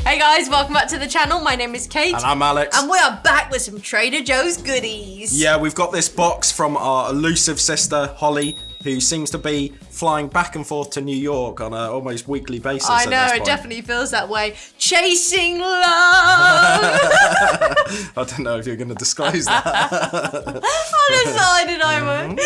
Hey guys, welcome back to the channel. My name is Kate. And I'm Alex. And we are back with some Trader Joe's goodies. Yeah, we've got this box from our elusive sister, Holly, who seems to be flying back and forth to New York on an almost weekly basis. I know, it definitely feels that way. Chasing love! I don't know if you're going to disclose that. I decided I would.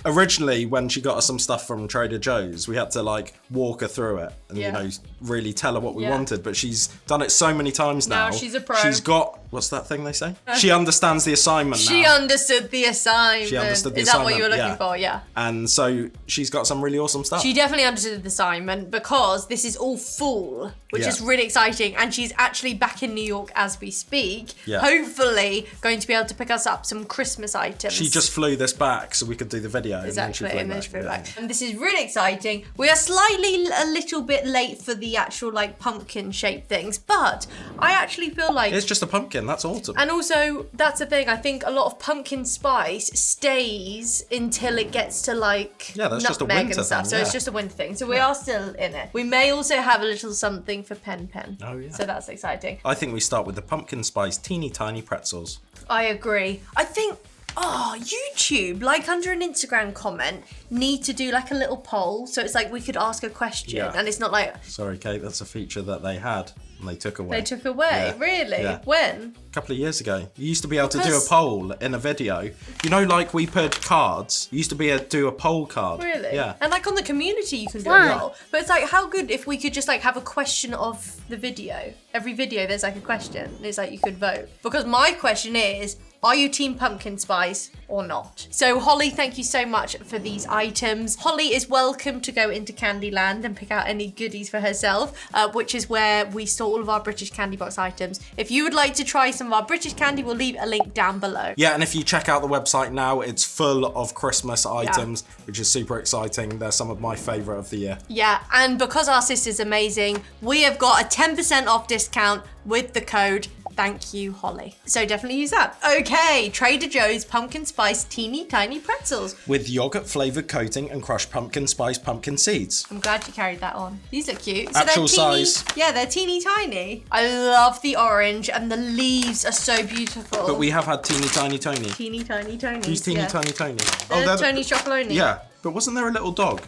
Originally, when she got us some stuff from Trader Joe's, we had to like walk her through it and you know really tell her what we wanted. But she's done it so many times now. Now she's a pro. She's got, what's that thing they say? She understands the assignment now. She understood the assignment. She understood the Is assignment. that what you were looking for? Yeah. And so she's got some really awesome stuff. She definitely understood the assignment because this is all full, which is really exciting. And she's actually back in New York as we speak. Yeah. Hopefully going to be able to pick us up some Christmas items. She just flew this back so we could do the video. Exactly, and then she flew back. And this is really exciting. We are slightly a little bit late for the actual like pumpkin shaped things, but I actually feel like it's just a pumpkin. That's autumn. And also, that's the thing. I think a lot of pumpkin spice stays until it gets to like that's just a nutmeg winter and stuff. thing, So it's just a winter thing. So we are still in it. We may also have a little something for Pen. Oh yeah. So that's exciting. I think we start with the pumpkin spice teeny tiny pretzels. I agree. I think YouTube, like under an Instagram comment, need to do like a little poll. So it's like we could ask a question and it's not like... Sorry, Kate, that's a feature that they had and they took away. They took away? Yeah. Really? Yeah. When? A couple of years ago. You used to be able to do a poll in a video. You know, like we put cards, you used to be able to do a poll card. Really? Yeah. And like on the community you can do a poll. But it's like, how good if we could just like have a question of the video. Every video there's like a question. And it's like you could vote. Because my question is, are you team pumpkin spice or not? So Holly, thank you so much for these items. Holly is welcome to go into Candyland and pick out any goodies for herself, which is where we store all of our British candy box items. If you would like to try some of our British candy, we'll leave a link down below. Yeah, and if you check out the website now, it's full of Christmas items, which is super exciting. They're some of my favourite of the year. Yeah, and because our sister's amazing, we have got a 10% off discount with the code Thank you, Holly. So definitely use that. Okay, Trader Joe's pumpkin spice teeny tiny pretzels. With yogurt flavoured coating and crushed pumpkin spice pumpkin seeds. I'm glad you carried that on. These look cute. So Actual they're teeny, size. Yeah, they're teeny tiny. I love the orange and the leaves are so beautiful. But we have had teeny tiny Tony. Teeny tiny Tony. Who's teeny tiny Tony? They're Tony's Chocolonely. Yeah, but wasn't there a little dog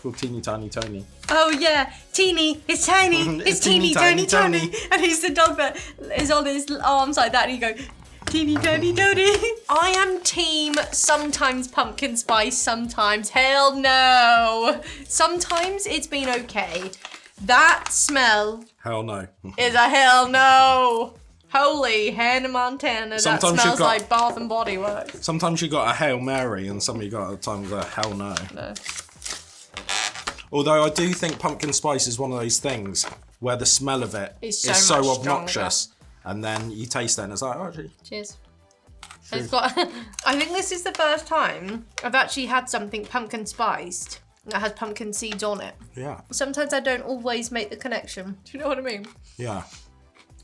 called Teeny Tiny Tony? Oh yeah, Teeny, it's tiny, it's teeny tiny Tony. And he's the dog that is on his arms like that and you go, teeny tiny Tony. I am team sometimes pumpkin spice, sometimes hell no. Sometimes it's been okay. That smell Hell no. is a hell no. Holy Hannah Montana, Sometimes that smells like Bath and Body Works. Sometimes you got a Hail Mary and some you got at times a hell no. Although I do think pumpkin spice is one of those things where the smell of it is so obnoxious, and then you taste it and it's like, oh, actually. Cheers. It's got, I think this is the first time I've actually had something pumpkin spiced that has pumpkin seeds on it. Yeah. Sometimes I don't always make the connection. Do you know what I mean? Yeah.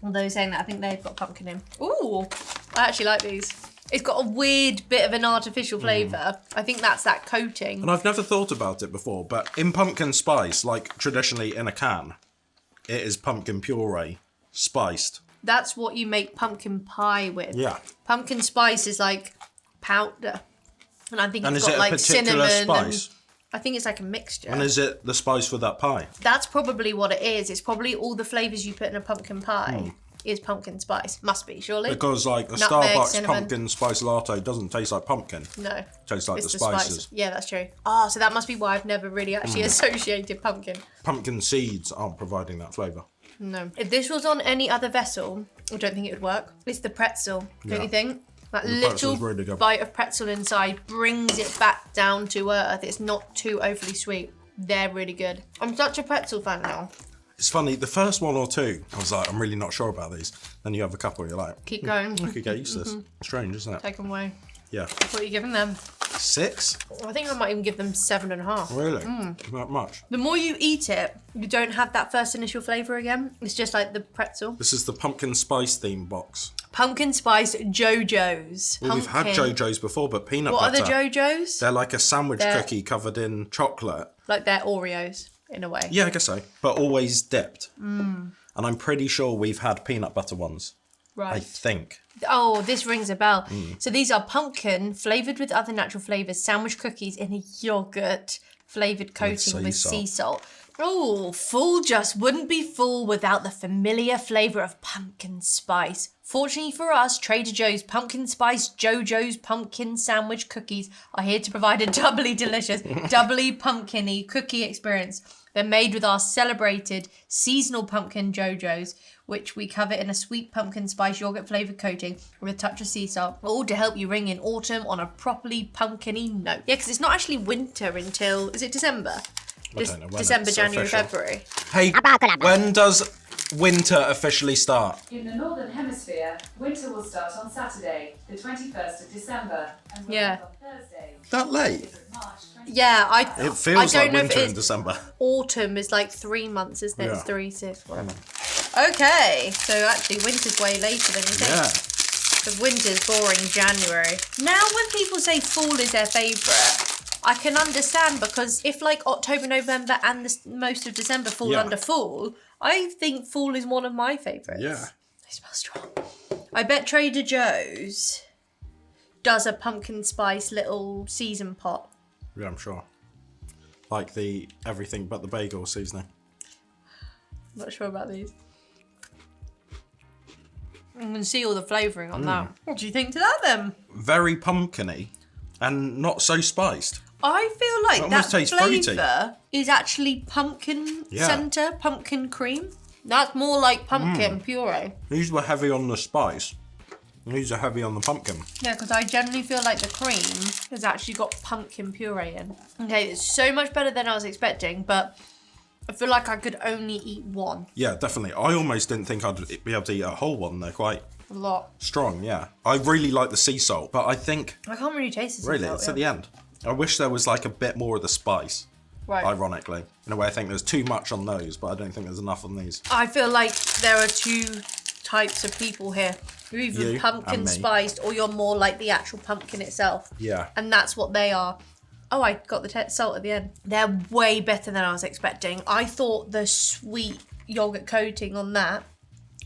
Although saying that, I think they've got pumpkin in. Ooh, I actually like these. It's got a weird bit of an artificial flavour. I think that's that coating. And I've never thought about it before, but in pumpkin spice, like traditionally in a can, it is pumpkin puree, spiced. That's what you make pumpkin pie with. Yeah. Pumpkin spice is like powder. And I think it's got like particular cinnamon. Spice? I think it's like a mixture. And is it the spice for that pie? That's probably what it is. It's probably all the flavours you put in a pumpkin pie. Is pumpkin spice. Must be, surely. Because like a Nutmeg, Starbucks cinnamon. pumpkin spice latte doesn't taste like pumpkin. No. It tastes like It's the spices. Yeah, that's true. Oh, so that must be why I've never really actually associated pumpkin. Pumpkin seeds aren't providing that flavour. No. If this was on any other vessel, I don't think it would work. It's the pretzel, don't you think? That little really good. bite of pretzel inside brings it back down to earth. It's not too overly sweet. They're really good. I'm such a pretzel fan now. It's funny, the first one or two, I was like, I'm really not sure about these. Then you have a couple, you're like, Keep going. I could get used to this. Strange, isn't it? Take them away. Yeah. What are you giving them? 6? I think I might even give them 7.5. Really? Not much. The more you eat it, you don't have that first initial flavour again. It's just like the pretzel. This is the pumpkin spice theme box. Pumpkin spice JoJo's. Well, we've had JoJo's before, but peanut What butter. What are the JoJo's? They're like a sandwich cookie covered in chocolate. Like they're Oreos, in a way. Yeah, I guess so. But always dipped. And and I'm pretty sure we've had peanut butter ones. Right. I think. Oh, this rings a bell. So these are pumpkin flavoured with other natural flavours, sandwich cookies in a yoghurt flavoured coating with sea salt. Oh, full just wouldn't be full without the familiar flavour of pumpkin spice. Fortunately for us, Trader Joe's Pumpkin Spice JoJo's Pumpkin Sandwich Cookies are here to provide a doubly delicious, doubly pumpkin-y cookie experience. They're made with our celebrated seasonal pumpkin JoJo's, which we cover in a sweet pumpkin spice yogurt flavoured coating with a touch of sea salt, all to help you ring in autumn on a properly pumpkin-y note. Yeah, because it's not actually winter until, is it December? I don't know when December, it's January, official. February. Hey, when does winter officially start? In the Northern Hemisphere, winter will start on Saturday, the 21st of December, and will end on Thursday, That late? 5th of March. Yeah, It feels like winter in December. Autumn is like 3 months, isn't it? Yeah. It's 3, 6, whatever. Okay, so actually winter's way later than you think. Yeah. Because winter's boring January. Now when people say fall is their favourite, I can understand, because if like October, November and most of December fall under fall, I think fall is one of my favourites. Yeah. They smell strong. I bet Trader Joe's does a pumpkin spice little season pot. Yeah, I'm sure. Like the everything but the bagel seasoning. Not sure about these. I can see all the flavouring on that. What do you think to that then? Very pumpkin-y and not so spiced. I feel like It that almost tastes fruity. flavour is actually pumpkin centre, pumpkin cream. That's more like pumpkin puree. These were heavy on the spice. These are heavy on the pumpkin. Yeah, because I generally feel like the cream has actually got pumpkin puree in. Okay, it's so much better than I was expecting, but I feel like I could only eat one. Yeah, definitely. I almost didn't think I'd be able to eat a whole one. They're quite A lot. strong, yeah. I really like the sea salt, but I think, I can't really taste it. really, it's at the end. I wish there was like a bit more of the spice, Right. ironically. In a way, I think there's too much on those, but I don't think there's enough on these. I feel like there are two types of people here. You're either You and pumpkin me. spiced or you're more like the actual pumpkin itself. Yeah. And that's what they are. Oh, I got the salt at the end. They're way better than I was expecting. I thought the sweet yogurt coating on that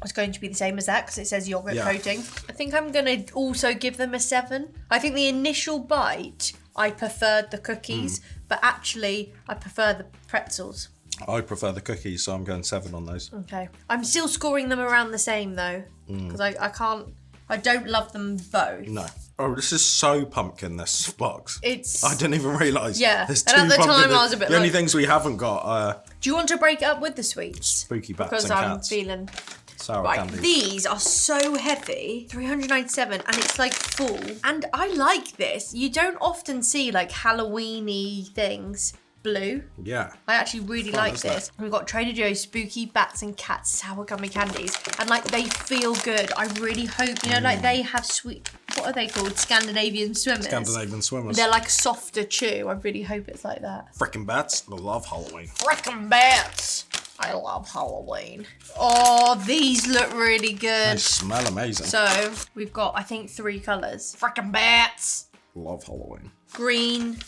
was going to be the same as that because it says yogurt coating. I think I'm going to also give them a 7. I think the initial bite, I preferred the cookies, but actually I prefer the pretzels. I prefer the cookies, so I'm going 7 on those. Okay. I'm still scoring them around the same though, because I don't love them both. No. Oh, this is so pumpkin, this box. It's... I didn't even realise. Yeah. There's And two at the pumpkin. time I was a bit the only like- things we haven't got Do you want to break it up with the sweets? spooky bats Because and I'm cats. feeling... Sour Right, candies. these are so heavy, 397, and it's like full. And I like this. You don't often see like Halloween-y things blue. Yeah. I actually really Fun, like isn't this. We've got Trader Joe's Spooky Bats and Cats Sour Gummy Candies. And like they feel good. I really hope, you know, like they have sweet, what are they called? Scandinavian swimmers. Scandinavian swimmers. They're like softer chew. I really hope it's like that. Frickin' bats. I love Halloween. Frickin' bats. I love Halloween. Oh, these look really They good. smell amazing. So we've got, I think, 3 colours. Frickin' bats. Love Halloween. Green,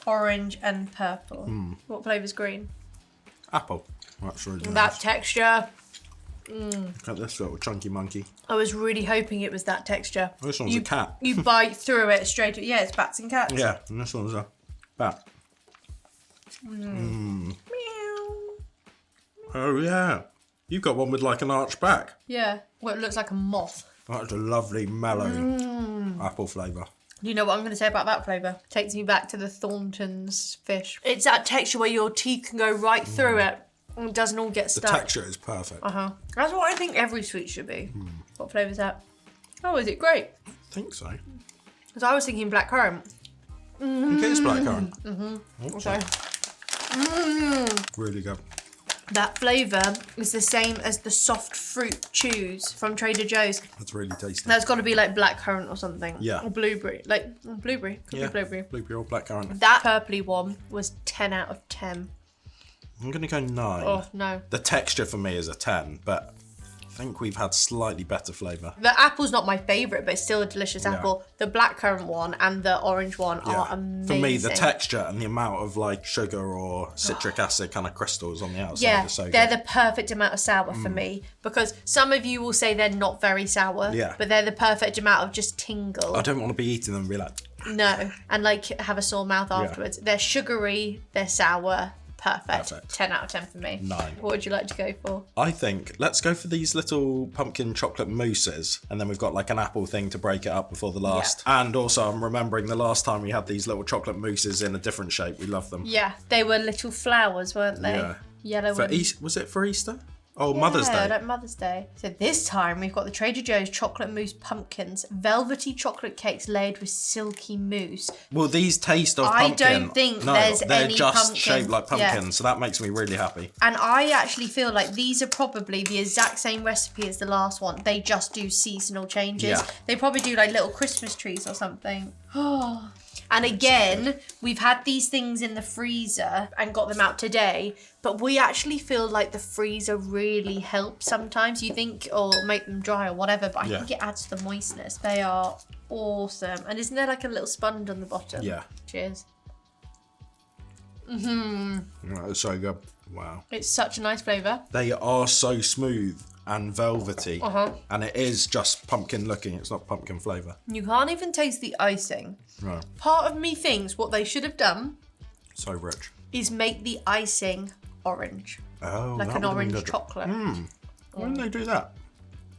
orange, and purple. What flavour's green? Apple. That's really That nice. texture. Look at this little chunky monkey. I was really hoping it was that texture. This one's a cat. You bite through it straight. Yeah, it's bats and cats. Yeah, and this one's a bat. Meow. Oh yeah. You've got one with like an arched back. Yeah. Well, it looks like a moth. That's a lovely mellow apple flavour. You know what I'm going to say about that flavour? Takes me back to the Thornton's fish. It's that texture where your teeth can go right through it and it doesn't all get The stuck. texture is perfect. That's what I think every sweet should be. What flavour's that? Oh, is it grape? I think so. Because I was thinking blackcurrant. I think it is blackcurrant. Okay. Really good. That flavour is the same as the soft fruit chews from Trader Joe's. That's really tasty. That's got to be like blackcurrant or something. Yeah. Or blueberry. Blueberry. Could be blueberry. Blueberry or blackcurrant. That purpley one was 10 out of 10. I'm going to go 9. Oh, no. The texture for me is a 10, but think we've had slightly better flavour. The apple's not my favourite, but it's still a delicious apple. The blackcurrant one and the orange one are amazing. For me, the texture and the amount of like sugar or citric acid kind of crystals on the outside are so good. They're the perfect amount of sour for me, because some of you will say they're not very sour, but they're the perfect amount of just tingle. I don't want to be eating them and be like... No, and like have a sore mouth afterwards. They're sugary, they're sour. Perfect. 10 out of 10 for me. 9. What would you like to go for? I think let's go for these little pumpkin chocolate mousses, and then we've got like an apple thing to break it up before the last. And also I'm remembering the last time we had these little chocolate mousses in a different shape. We love them. Yeah, they were little flowers, weren't they? Yeah. Yellow ones. Was it for Easter? Oh, Mother's Day. Yeah, like Mother's Day. So this time we've got the Trader Joe's chocolate mousse pumpkins, velvety chocolate cakes laid with silky mousse. Well, these taste of pumpkin. I don't think there's any they're just pumpkin. shaped like pumpkin, so that makes me really happy. And I actually feel like these are probably the exact same recipe as the last one. They just do seasonal changes. Yeah. They probably do like little Christmas trees or something. Oh. And again, we've had these things in the freezer and got them out today, but we actually feel like the freezer really helps sometimes. You think, or make them dry or whatever, but I think it adds to the moistness. They are awesome. And isn't there like a little sponge on the bottom? Yeah. Cheers. It's so good. Wow. It's such a nice flavour. They are so smooth and velvety, and it is just pumpkin looking. It's not pumpkin flavour. You can't even taste the icing. No. Part of me thinks what they should have done So rich. is make the icing orange. Oh, Like that an would've been orange good. chocolate. Why didn't they do that?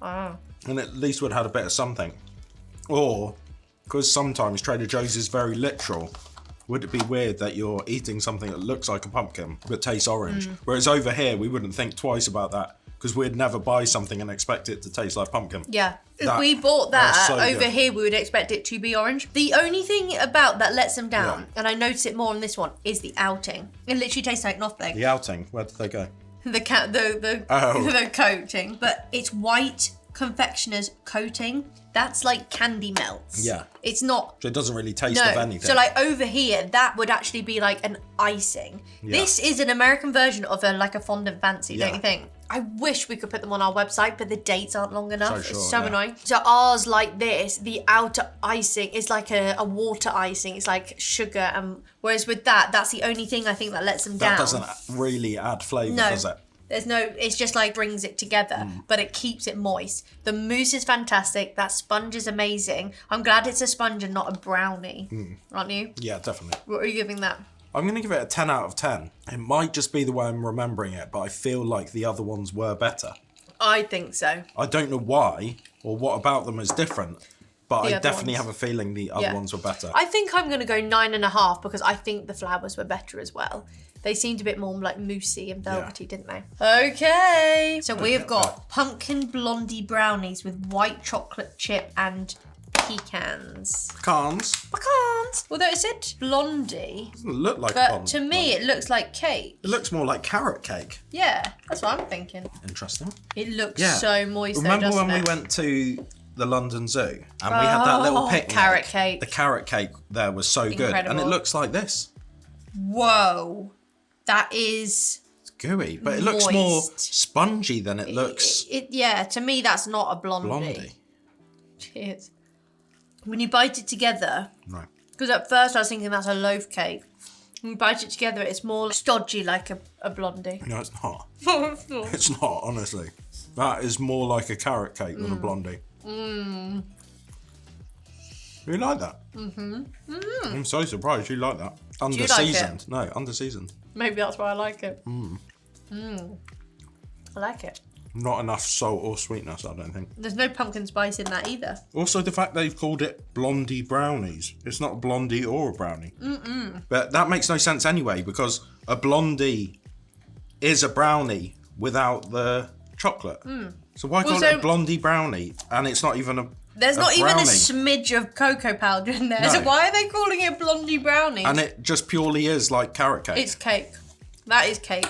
Ah. And at least would have had a bit of something. Or, because sometimes Trader Joe's is very literal, would it be weird that you're eating something that looks like a pumpkin but tastes orange? Whereas over here, we wouldn't think twice about that, because we'd never buy something and expect it to taste like pumpkin. Yeah. If we bought that so over good. here, we would expect it to be orange. The only thing about that lets them down, and I notice it more on this one, is the outing. It literally tastes like nothing. The outing, where did they go? The coating, but it's white confectioner's coating. That's like candy melts. Yeah. It's not. So it doesn't really taste of anything. So like over here, that would actually be like an icing. Yeah. This is an American version of like a fondant fancy, don't you think? I wish we could put them on our website, but the dates aren't long enough. So It's short, so annoying. So ours, like this, the outer icing is like a water icing. It's like sugar, and whereas with that, that's the only thing I think that lets them down. That doesn't really add flavour, does it? There's no, it's just like brings it together, but it keeps it moist. The mousse is fantastic. That sponge is amazing. I'm glad it's a sponge and not a brownie, aren't you? Yeah, definitely. What are you giving that? I'm going to give it a 10 out of 10. It might just be the way I'm remembering it, but I feel like the other ones were better. I think so. I don't know why or what about them is different, but I definitely ones. have a feeling the other ones were better. I think I'm going to go 9.5 because I think the flowers were better as well. They seemed a bit more like moussey and velvety, didn't they? Okay. So we have got pumpkin blondie brownies with white chocolate chip and pecans. Pecans? Pecans! Although it said blondie, Doesn't look like but pecans, to me it looks like cake. It looks more like carrot cake. Yeah, that's what I'm thinking. Interesting. It looks Yeah. so moist. Remember though, when we doesn't it? went to the London Zoo and we had that little picnic? Carrot cake. The carrot cake there was so good. And it Incredible. looks like this. Whoa. That is... It's gooey, but it looks more Moist. spongy than it looks Yeah, to me that's not a blondie. blondie. Cheers. When you bite it together, No. because at first I was thinking that's a loaf cake. When you bite it together, it's more stodgy like a blondie. No, it's not. It's not, honestly. That is more like a carrot cake than a blondie. You like that? I'm so surprised you like that. you like Under-seasoned. No, under-seasoned. Maybe that's why I like it. I like it. Not enough salt or sweetness, I don't think. There's no pumpkin spice in that either. Also, the fact they've called it Blondie Brownies. It's not a blondie or a brownie. But that makes no sense anyway, because a blondie is a brownie without the chocolate. So why call it a blondie brownie? And it's not even a There's not even a brownie. smidge of cocoa powder in there. No. So why are they calling it blondie brownie? And it just purely is like carrot cake. It's cake. That is cake.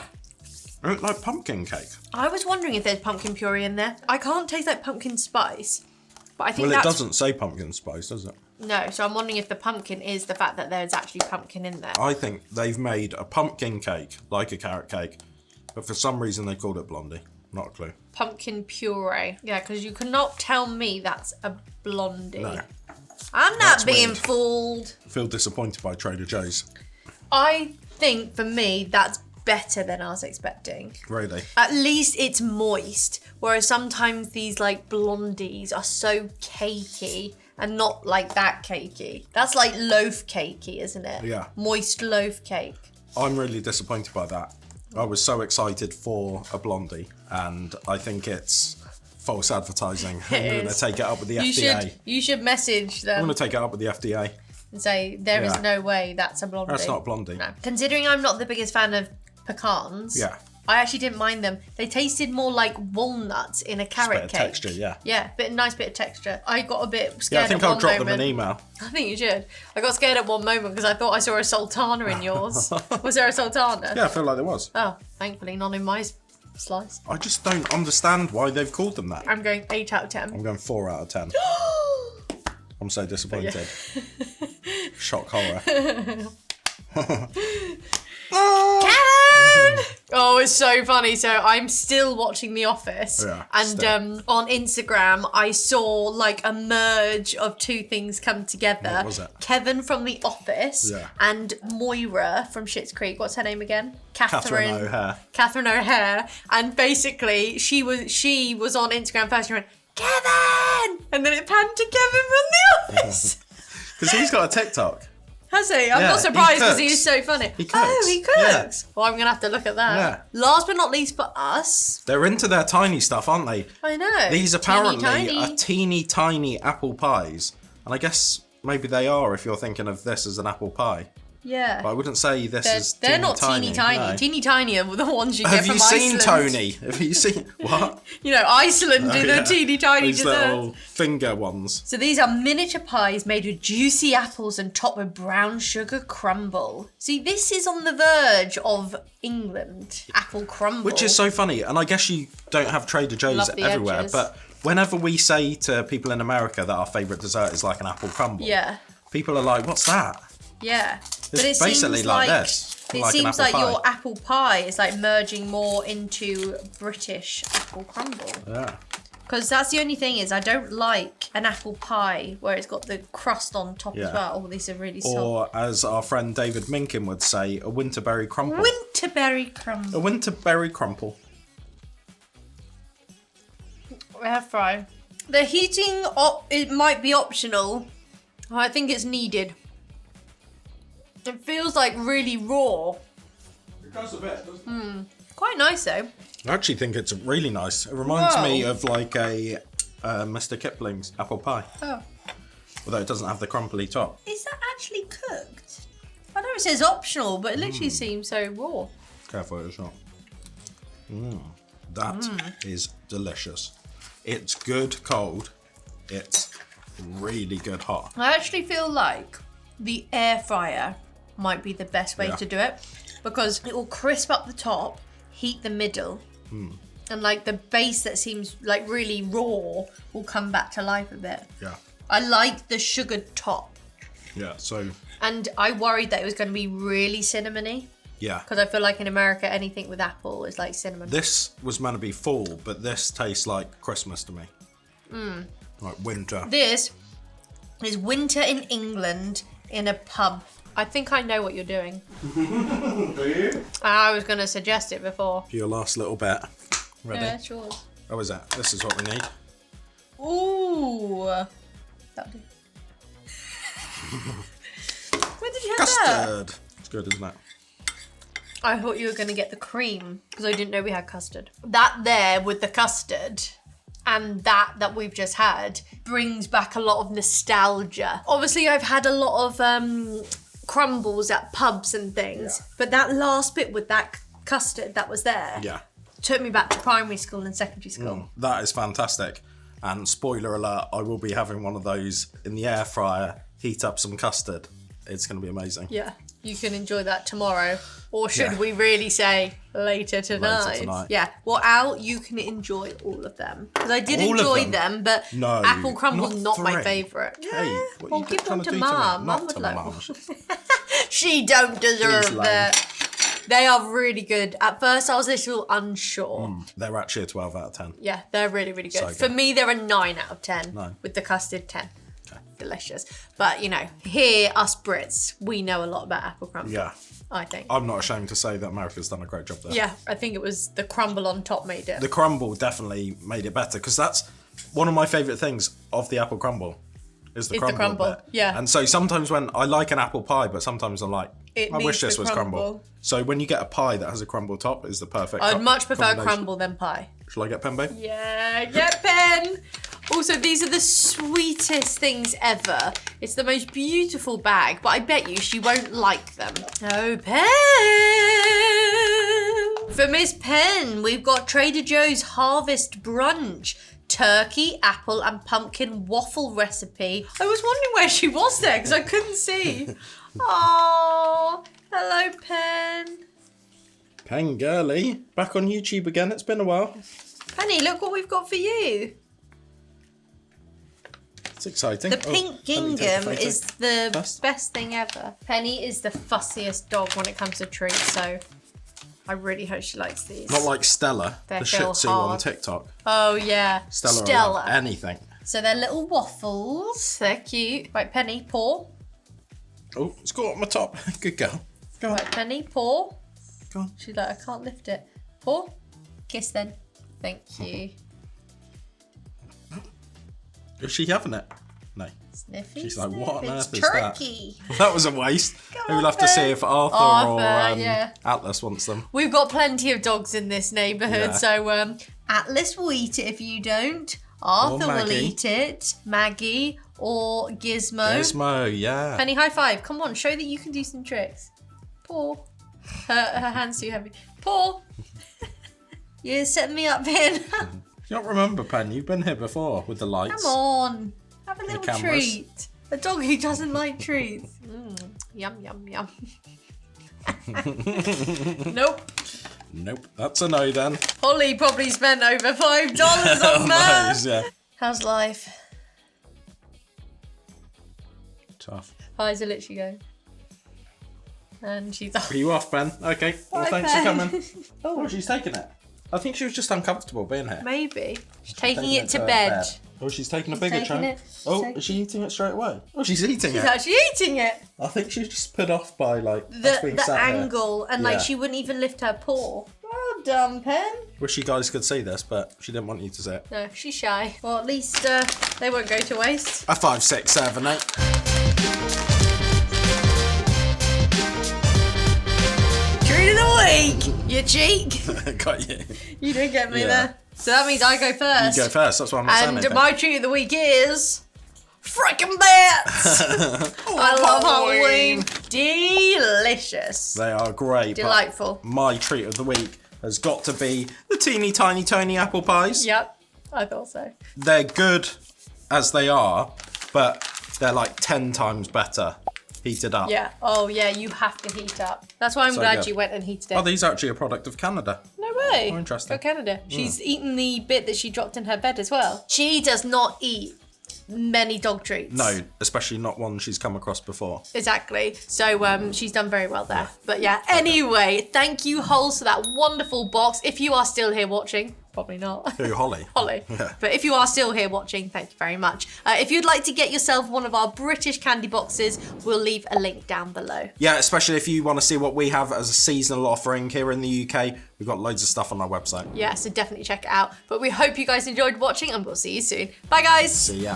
It looks like pumpkin cake. I was wondering if there's pumpkin puree in there. I can't taste like pumpkin spice, but I think Well, it that's... doesn't say pumpkin spice, does it? No, so I'm wondering if the pumpkin is the fact that there's actually pumpkin in there. I think they've made a pumpkin cake, like a carrot cake, but for some reason they called it blondie. Not a clue. Pumpkin puree. Yeah, because you cannot tell me that's a Blondie. No. I'm not That's being weird. fooled. I feel disappointed by Trader Joe's. I think for me that's better than I was expecting. Really? At least it's moist, whereas sometimes these like Blondies are so cakey and not like that cakey. That's like loaf cakey, isn't it? Yeah. Moist loaf cake. I'm really disappointed by that. I was so excited for a Blondie, and I think it's false advertising. I'm going to is. take it up with the FDA. You should message I'm them going to take it up with the FDA. and say there is Yeah. no way that's a Blondie. That's not a Blondie. No. Considering I'm not the biggest fan of pecans, Yeah. I actually didn't mind them. They tasted more like walnuts in a carrot Bit of cake. texture, yeah. Yeah, nice bit of texture. I got a bit Yeah, scared I think at I'll one drop moment. them an email. I think you should. I got scared at one moment because I thought I saw a sultana in yours. Was there a sultana? Yeah, I feel like there was. Oh, thankfully none in my slice. I just don't understand why they've called them that. I'm going 8 out of 10. I'm going 4 out of 10. I'm so disappointed. Shock horror. Kevin! Oh, it's so funny. So I'm still watching The Office, Yeah, and still. on Instagram I saw like a merge of two things come together. What was it? Kevin from The Office Yeah. and Moira from Schitt's Creek. What's her name again? Catherine O'Hare. Catherine O'Hare, and basically she was on Instagram first. And she went, Kevin, and then it panned to Kevin from The Office. Because he's got a TikTok. Has he? I'm Yeah, not surprised because he he's cooks. so funny. He cooks. Oh, he cooks. Well, I'm going to have to look at that. Yeah. Last but not least for us. They're into their tiny stuff, aren't they? I know. These apparently Teeny are tiny. teeny tiny apple pies. And I guess maybe they are if you're thinking of this as an apple pie. Yeah. But I wouldn't say this is They're teeny not teeny tiny. No. Teeny tiny are the ones you get Have from you seen Iceland. Tony? Have you seen what? You know, Iceland do Oh, the yeah. teeny tiny These desserts. little finger ones. So these are miniature pies made with juicy apples and topped with brown sugar crumble. See, this is on the verge of England. Apple crumble. Which is so funny. And I guess you don't have Trader Joe's Love the everywhere. edges. But whenever we say to people in America that our favourite dessert is like an apple crumble, Yeah. people are like, what's that? Yeah. But It's it basically seems like like this, It like an seems apple like pie. your apple pie is like merging more into British apple crumble. Yeah. Because that's the only thing is I don't like an apple pie where it's got the crust on top as Yeah. well. Oh, these are really soft. Or as our friend David Minkin would say, a winterberry crumple. Winterberry A crumble. winterberry crumple. Air fry. The heating, it might be optional. I think it's needed. It feels like really raw. It does a bit, doesn't it? Quite nice though. I actually think it's really nice. It reminds Whoa. me of like a Mr. Kipling's apple pie. Oh. Although it doesn't have the crumply top. Is that actually cooked? I know it says optional, but it literally seems so raw. Careful, it's not. That is delicious. It's good cold. It's really good hot. I actually feel like the air fryer might be the best way Yeah. to do it because it will crisp up the top, heat the middle, and like the base that seems like really raw will come back to life a bit. Yeah. I like the sugared top, Yeah, so, and I worried that it was going to be really cinnamony yeah. because I feel like in America anything with apple is like cinnamon. This was meant to be fall, but this tastes like Christmas to me. Like winter. This is winter in England in a pub. I think I know what you're doing. Do you? I was going to suggest it before. Your last little bit. Ready? Yeah, it's yours. Oh, is that? This is what we need. Ooh. That'll do. Where did you have that? Custard. It's good, isn't it? I thought you were going to get the cream because I didn't know we had custard. That there with the custard and that we've just had brings back a lot of nostalgia. Obviously, I've had a lot of crumbles at pubs and things, but that last bit with that custard that was there Yeah. took me back to primary school and secondary school. That is fantastic. And spoiler alert, I will be having one of those in the air fryer, heat up some custard. It's going to be amazing. Yeah, you can enjoy that tomorrow. Or should Yeah. we really say later tonight? tonight. Yeah, well, Al, you can enjoy all of them. Because I did All of enjoy them? them, but No, apple crumble's not my three. favourite. Hey, Yeah, what well, you give trying them to do Mum. me? Mum Not would to like Mum. one. She don't deserve lame. that. They are really good. At first, I was a little unsure. They're actually a 12 out of 10. Yeah, they're really, really good. So For good. me, they're a 9 out of 10. 9. With the custard, 10. Okay. Delicious. But, you know, here, us Brits, we know a lot about apple crumble. Yeah. I think. I'm not ashamed to say that America's done a great job there. Yeah, I think it was the crumble on top made it. The crumble definitely made it better because that's one of my favourite things of the apple crumble is the crumble bit. Yeah. And so sometimes when I like an apple pie, but sometimes I'm like, It I wish needs this the was crumble. crumble. So when you get a pie that has a crumble top, is the perfect. I'd much prefer combination. crumble than pie. Shall I get pen, babe? Yeah, get pen. Also, these are the sweetest things ever. It's the most beautiful bag, but I bet you she won't like them. Oh, Pen! For Miss Pen, we've got Trader Joe's Harvest Brunch. Turkey, apple and pumpkin waffle recipe. I was wondering where she was there because I couldn't see. Oh, hello, Pen. Pen girly, back on YouTube again. It's been a while. Penny, look what we've got for you. It's exciting. The pink let me take a gingham photo. is the First. best thing ever. Penny is the fussiest dog when it comes to treats, so I really hope she likes these. Not like Stella, They the Shih feel Tzu on hard. TikTok. Oh yeah, Stella. will love anything. So they're little waffles. They're cute. Right, Penny, paw. Oh, it's got on my top. Good girl. Go on. Right, Penny, paw. Go on. She's like, I can't lift it. Paw. Kiss then. Thank you. Is she having it? No. Sniffy. She's like, sniff. what on It's earth is that? turkey. That was a waste. on, We'll have to see Pen. if Arthur or yeah. Atlas wants them. We've got plenty of dogs in this neighbourhood, Yeah. so Atlas will eat it if you don't. Arthur will Maggie. eat it. Maggie or Gizmo. Gizmo, yeah. Penny, high five. Come on, show that you can do some tricks. Paw. Her hand's too heavy. Paw. You're setting me up, Pen. You don't remember, Pen? You've been here before with the lights. Come on. Have a The little cameras. treat. A dog who doesn't like treats. Yum, yum, yum. Nope. Nope, that's a no then. Holly probably spent over $5 on that. Those, yeah. How's life? Tough. Eyes are literally going. And she's off. Are you off, Ben? Okay. Well, Bye, thanks Ben. for coming. Oh, she's taking it. I think she was just uncomfortable being here. Maybe. She's taking Taking it to bed. Oh, she's taking a bigger taking chunk. it. Oh, She's is she eating it straight away? Oh, she's eating She's it. actually eating it. I think she's just put off by like us being The sat here. angle and Yeah. like she wouldn't even lift her paw. Well done, Pen. Wish you guys could see this, but she didn't want you to see it. No, she's shy. Well, at least they won't go to waste. A 5, 6, 7, 8. Treat of the week. You cheek. Got you. You didn't get me Yeah. there. So that means I go first. You go first. That's why I'm not saying And anything. my treat of the week is frickin' bats. I love Halloween. Delicious. They are great. but Delightful. my treat of the week has got to be the teeny tiny Tony apple pies. Yep, I thought so. They're good as they are, but they're like 10 times better heated up. Yeah. Oh, yeah. You have to heat up. That's why I'm So glad good. you went and heated it. Are these actually a product of Canada? No way. Oh, interesting. Go Canada. She's eaten the bit that she dropped in her bed as well. She does not eat many dog treats. No, especially not one she's come across before. Exactly. So she's done very well there. But yeah, anyway, thank you, Holes, for that wonderful box. If you are still here watching, probably not. Who, Holly? Holly. Yeah. But if you are still here watching, thank you very much. If you'd like to get yourself one of our British candy boxes, we'll leave a link down below. Yeah, especially if you want to see what we have as a seasonal offering here in the UK. We've got loads of stuff on our website. Yeah, so definitely check it out. But we hope you guys enjoyed watching and we'll see you soon. Bye, guys. See ya.